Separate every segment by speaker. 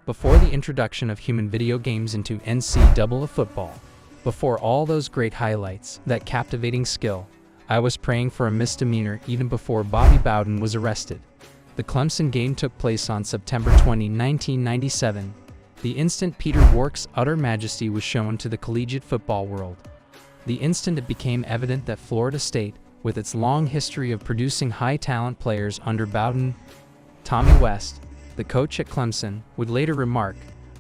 Speaker 1: before the introduction of human video games into NCAA football, before all those great highlights, that captivating skill, I was praying for a misdemeanor even before Bobby Bowden was arrested. The Clemson game took place on September 20, 1997. The instant Peter Wark's utter majesty was shown to the collegiate football world. The instant it became evident that Florida State, with its long history of producing high-talent players under Bowden, Tommy West, the coach at Clemson, would later remark,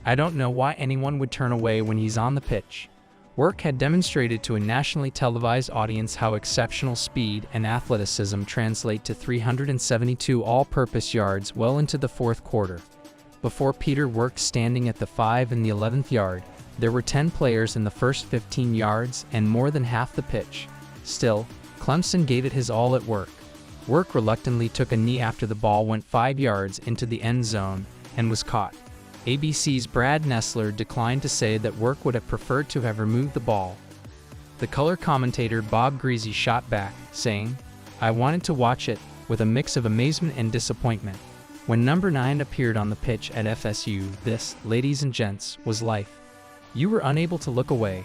Speaker 1: "I don't know why anyone would turn away when he's on the pitch." Wark had demonstrated to a nationally televised audience how exceptional speed and athleticism translate to 372 all-purpose yards well into the fourth quarter. Before Peter Wark standing at the 5 and the 11th yard, there were 10 players in the first 15 yards and more than half the pitch. Still, Clemson gave it his all at Wark. Wark reluctantly took a knee after the ball went 5 yards into the end zone and was caught. ABC's Brad Nessler declined to say that Wark would have preferred to have removed the ball. The color commentator Bob Greasy shot back, saying, "I wanted to watch it, with a mix of amazement and disappointment. When number 9 appeared on the pitch at FSU, this, ladies and gents, was life. You were unable to look away."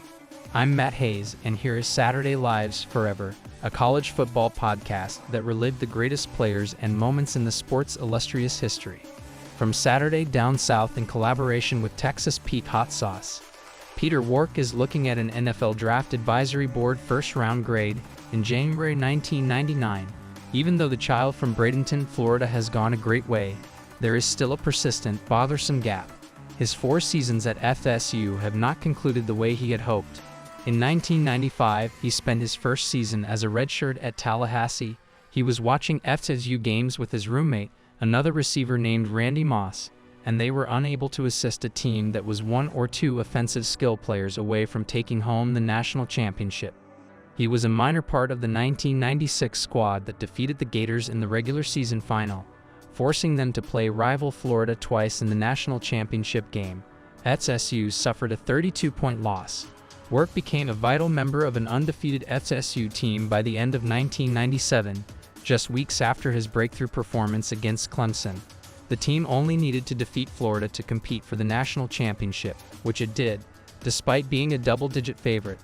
Speaker 1: I'm Matt Hayes, and here is Saturday Lives Forever, a college football podcast that relived the greatest players and moments in the sport's illustrious history. From Saturday Down South in collaboration with Texas Pete Hot Sauce, Peter Wark is looking at an NFL Draft Advisory Board first-round grade in January 1999. Even though the child from Bradenton, Florida has gone a great way, there is still a persistent, bothersome gap. His 4 seasons at f.s.u. have not concluded the way he had hoped. In 1995, he spent his first season as a redshirt at Tallahassee. He was watching f.s.u. games with his roommate, another receiver named Randy Moss, and they were unable to assist a team that was 1 or 2 offensive skill players away from taking home the national championship. He was a minor part of the 1996 squad that defeated the Gators in the regular season final, forcing them to play rival Florida twice in the national championship game. f.s.u. suffered a 32-point loss. Wark became a vital member of an undefeated f.s.u. team by the end of 1997, just weeks after his breakthrough performance against Clemson. The team only needed to defeat Florida to compete for the national championship, which it did, despite being a double-digit favorite.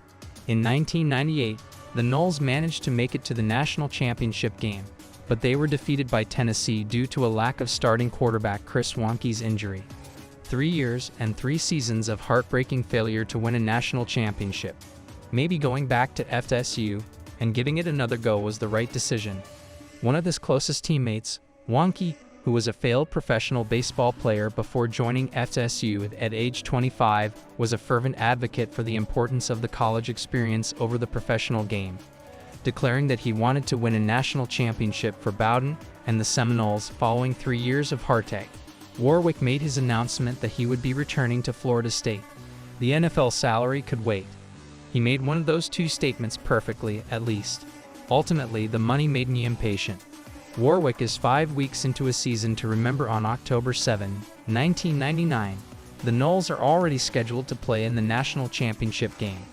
Speaker 1: In 1998, the Noles managed to make it to the national championship game, but they were defeated by Tennessee due to a lack of starting quarterback Chris Wonke's injury. 3 years and 3 seasons of heartbreaking failure to win a national championship. Maybe going back to f.s.u. and giving it another go was the right decision. One of his closest teammates, Wonke, who was a failed professional baseball player before joining f.s.u. at age 25, was a fervent advocate for the importance of the college experience over the professional game, declaring that he wanted to win a national championship for Bowden and the Seminoles following 3 years of heartache. Warwick made his announcement that he would be returning to Florida State. The NFL salary could wait. He made one of those 2 statements perfectly, at least. Ultimately, the money made me impatient. Warwick is 5 weeks into a season to remember. On October 7, 1999, the Noles are already scheduled to play in the national championship game.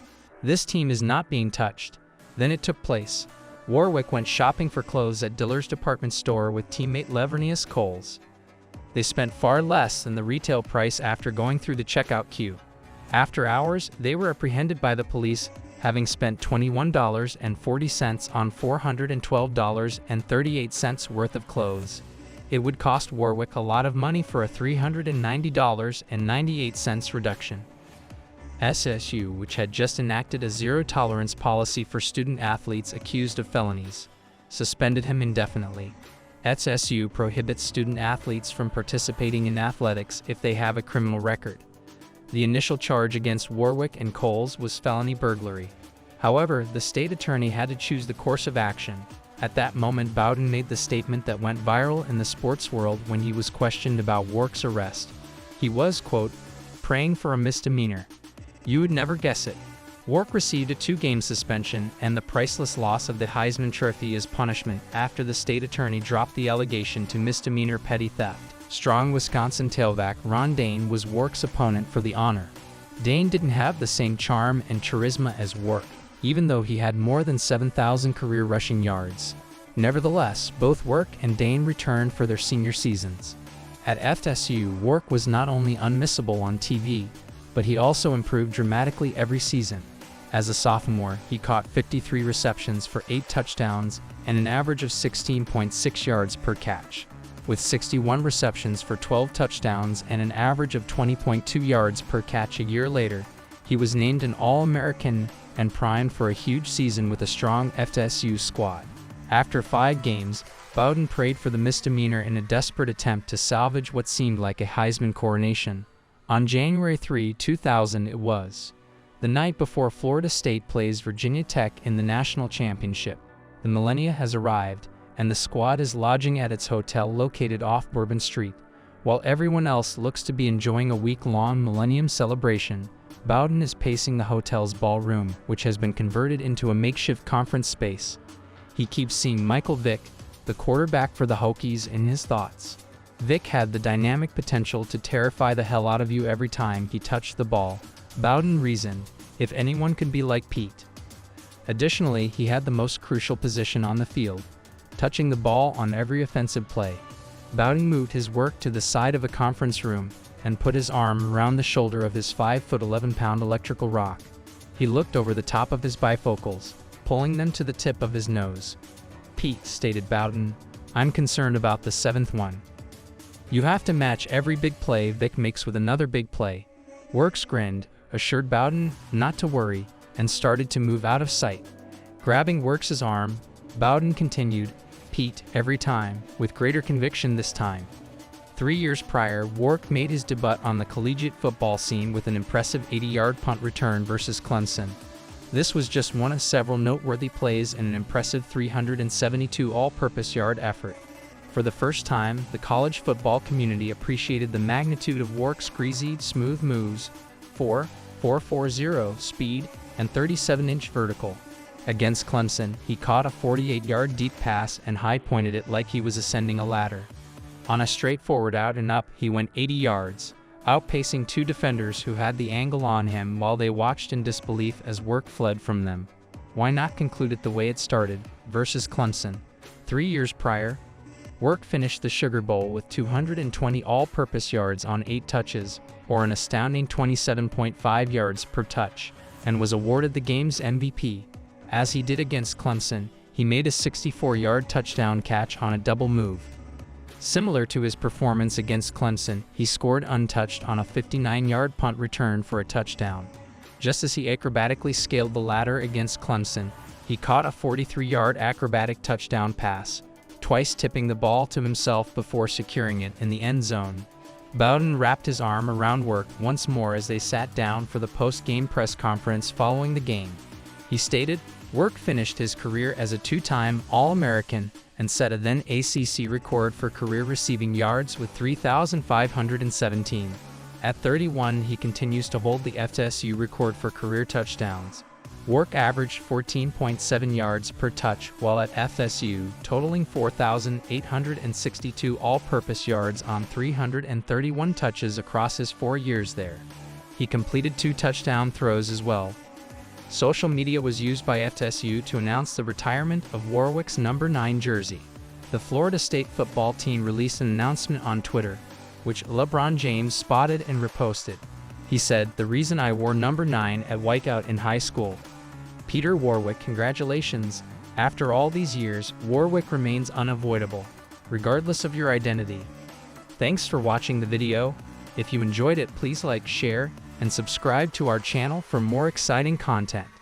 Speaker 1: This team is not being touched. Then it took place. Warwick went shopping for clothes at Dillard's department store with teammate Levernius Coles. They spent far less than the retail price after going through the checkout queue. After hours, they were apprehended by the police, having spent $21.40 on $412.38 worth of clothes. It would cost Warwick a lot of money for a $390.98 reduction. f.s.u., which had just enacted a zero-tolerance policy for student athletes accused of felonies, suspended him indefinitely. f.s.u. prohibits student athletes from participating in athletics if they have a criminal record. The initial charge against Warwick and Coles was felony burglary. However, the state attorney had to choose the course of action. At that moment, Bowden made the statement that went viral in the sports world when he was questioned about Warwick's arrest. He was, quote, "praying for a misdemeanor." You would never guess it. Warwick received a 2-game suspension and the priceless loss of the Heisman Trophy as punishment after the state attorney dropped the allegation to misdemeanor petty theft. Strong Wisconsin tailback Ron Dayne was Warwick's opponent for the honor. Dayne didn't have the same charm and charisma as Warwick, even though he had more than 7,000 career rushing yards. Nevertheless, both Warwick and Dayne returned for their senior seasons. At f.s.u, Wark was not only unmissable on TV, but he also improved dramatically every season. As a sophomore, he caught 53 receptions for 8 touchdowns and an average of 16.6 yards per catch. With 61 receptions for 12 touchdowns and an average of 20.2 yards per catch a year later, he was named an All-American and primed for a huge season with a strong f.s.u squad. After 5 games, Bowden prayed for the misdemeanor in a desperate attempt to salvage what seemed like a Heisman coronation. On January 3, 2000 it was. The night before Florida State plays Virginia Tech in the national championship. The millennia has arrived, and the squad is lodging at its hotel located off Bourbon Street. While everyone else looks to be enjoying a week-long millennium celebration, Bowden is pacing the hotel's ballroom, which has been converted into a makeshift conference space. He keeps seeing Michael Vick, the quarterback for the Hokies, in his thoughts. Vick had the dynamic potential to terrify the hell out of you every time he touched the ball. Bowden reasoned, if anyone could be like Pete. Additionally, he had the most crucial position on the field, touching the ball on every offensive play. Bowden moved his work to the side of a conference room and put his arm around the shoulder of his 5'11" electrical rock. He looked over the top of his bifocals, pulling them to the tip of his nose. Pete, stated Bowden, I'm concerned about the 7th one. You have to match every big play Vic makes with another big play. Wark grinned, assured Bowden not to worry, and started to move out of sight. Grabbing Wark's arm, Bowden continued, Pete, every time, with greater conviction this time. 3 years prior, Wark made his debut on the collegiate football scene with an impressive 80-yard punt return versus Clemson. This was just one of several noteworthy plays in an impressive 372 all-purpose yard effort. For the first time, the college football community appreciated the magnitude of Wark's greasy, smooth moves, 4.40 speed, and 37-inch vertical. Against Clemson, he caught a 48-yard deep pass and high-pointed it like he was ascending a ladder. On a straightforward out and up, he went 80 yards, outpacing 2 defenders who had the angle on him while they watched in disbelief as Wark fled from them. Why not conclude it the way it started, versus Clemson? 3 years prior, Wark finished the Sugar Bowl with 220 all-purpose yards on 8 touches, or an astounding 27.5 yards per touch, and was awarded the game's MVP. As he did against Clemson, he made a 64-yard touchdown catch on a double move. Similar to his performance against Clemson, he scored untouched on a 59-yard punt return for a touchdown. Just as he acrobatically scaled the ladder against Clemson, he caught a 43-yard acrobatic touchdown pass, twice tipping the ball to himself before securing it in the end zone. Bowden wrapped his arm around Wark once more as they sat down for the post-game press conference following the game. He stated, Wark finished his career as a 2-time All-American and set a then ACC record for career receiving yards with 3,517. At 31, he continues to hold the f.s.u record for career touchdowns. Wark averaged 14.7 yards per touch while at f.s.u, totaling 4,862 all-purpose yards on 331 touches across his 4 years there. He completed 2 touchdown throws as well. Social media was used by f.s.u to announce the retirement of Warwick's number 9 jersey. The Florida State football team released an announcement on Twitter, which LeBron James spotted and reposted. He said, "The reason I wore number 9 at Whiteout in high school." Peter Warwick, congratulations. After all these years, Warwick remains unavoidable, regardless of your identity. Thanks for watching the video. If you enjoyed it, please like, share, and subscribe to our channel for more exciting content.